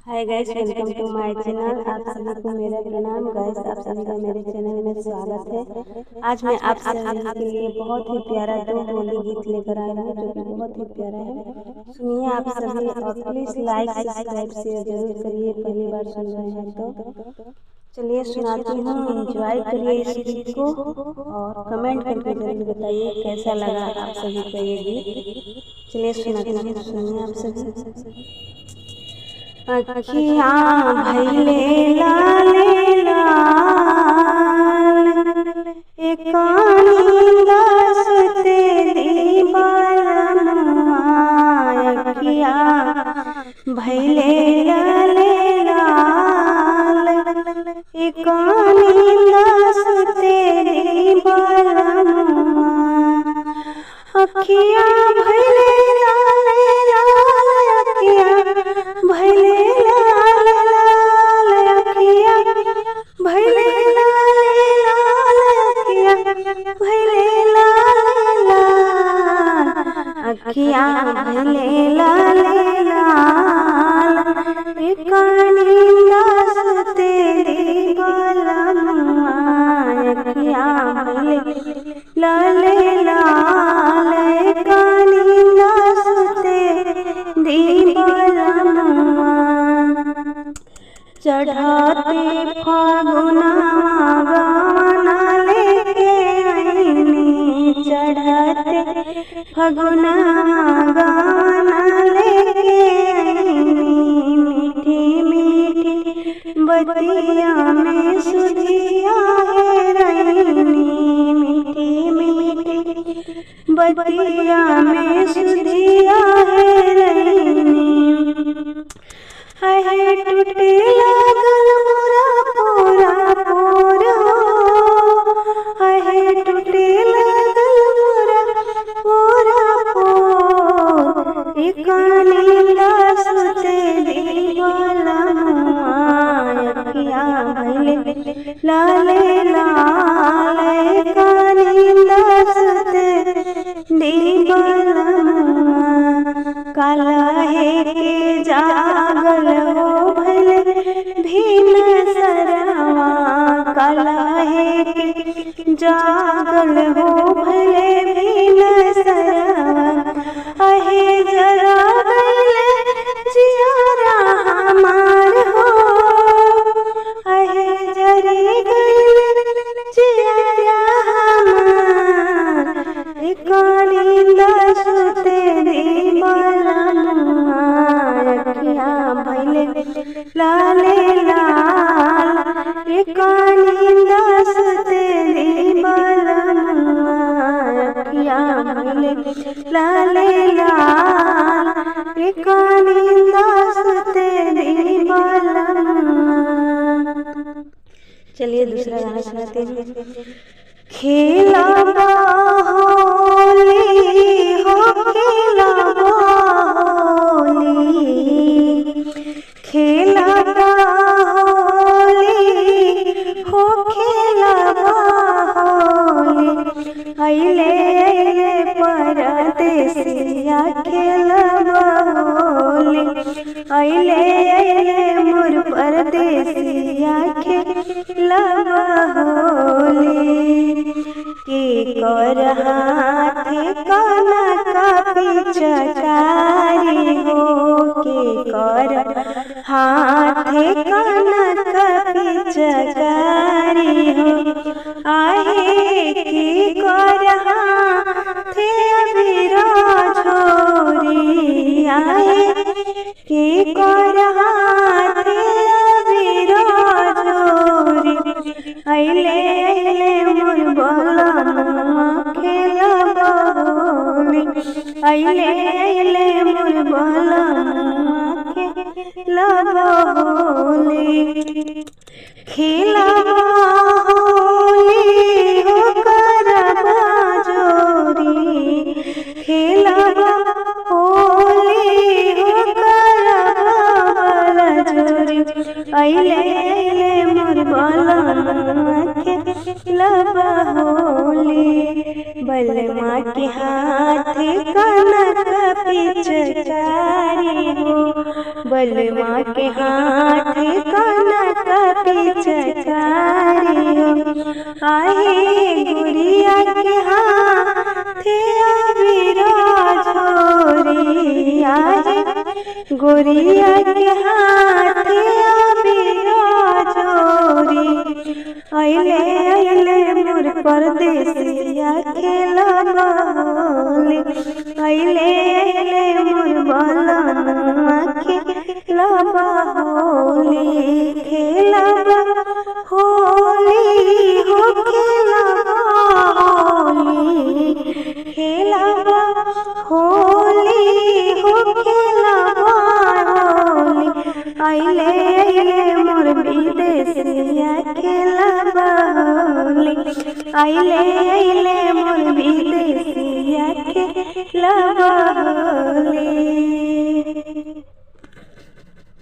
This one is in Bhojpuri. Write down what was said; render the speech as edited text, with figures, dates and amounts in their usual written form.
हाय गाइस, वेलकम टू माय चैनल। आप सभी को मेरा प्रणाम। गाइस, आप सभी का मेरे चैनल में स्वागत है। आज मैं आप सभी के लिए बहुत ही प्यारा दो होली गीत लेकर आई हूँ, जो कि बहुत ही प्यारा है। सुनिए आप सभी, और प्लीज लाइक सब्सक्राइब शेयर जरूर करिए। पहली बार सुन रहे हैं तो चलिए सुनाती हूँ। एंजॉय करिए इस गीत को और कमेंट करके जरूर बताइए कैसा लगा आप सभी को ये गीत। चलिए सुनाती हूँ, सुनिए आप सभी। अखियाँ भइले लाले लाल, एकानी दस तेरी बलनुआ। अखियाँ भइले लाले लाल, एकानी दस तेरी बलनुआ। अखियाँ भइले लाले लाल, अखियाँ भइले लाल लाल, अखियाँ भइले लाल लाल, अखियाँ भइले लाल लाल, अखियाँ भइले लाल लाल, एकानी दस तेरी बलनुआ। अखियाँ भइले लाल लाल, एकानी दस तेरी बलनुआ। चढ़ते फागुनवा गवना लेके आईनी, चढ़ते फागुनवा गवना लेके आईनी। मीठी मीठी बतिया में सुधिया हेरैनी, मीठी मीठी बतिया में सुधिया हेरैनी। हाय टूटे लागल मोरा पोरा पोर हो, हाय टूटे लागल मोरा पोरा पोर, एकानी दस तेरी बलनुआ। अखियाँ भइले लाले लाल, एकानी दस तेरी बलनुआ। काल्हे के जागल हो भइले भीन सरवा, काल्हे के जागल हो भइले भीन सरवा। अहे जरा गइले जियारा हमार हो, अहे जरी गइले जियारा हमार, एकानी दस तेरी बलनुआ। अखियाँ भइले लाले लाल, एकानी दस तेरी बलनुआ। अखियाँ भइले लाले लाल, एकानी दस तेरी बलनुआ। चलिए दूसरा गाना सुनाते हैं। खेला होली हो, खेला होली, खेला होली हो, खेला होली। अइले अइले परदेसिया खेलब होली, अइले अइले मोर परदेसिया खेलब होली। के कर हाथ कनक पिचकारी हो, के कर हाथ कनक पिचकारी हो। आहे के कर हाथ अबीरा छोरी, आहे के कर हाथ अबीरा छोरी। अइले अइले मोर बलनुआ खेलब होली, अइले अइले मोर बलनुआ खेलब होली। खेलब होली हो करब जोरी, खेलब होली हो करब बलजोरी। अइले अइले मोर बलनुआ खेलब होली। बलमा के हाथ कनक पिचकारी हो, बलमा के हाथ कनक पिचकारी हो। आहे गुड़िया के हाथ अबीरा छोरी, आहे गुड़िया के हाथ अबीरा छोरी। अइले अइले मोर परदेसिया खेलबा होली, अइले अइले मोर बलमा खेलबा होली, खेलबा होली हो खेलबा होली, खेलबा होली हो खेलबा होली। अइले अइले मोर विदेसिया खेलबा होली, अइले अइले मोर विदेसिया खेलबा होली।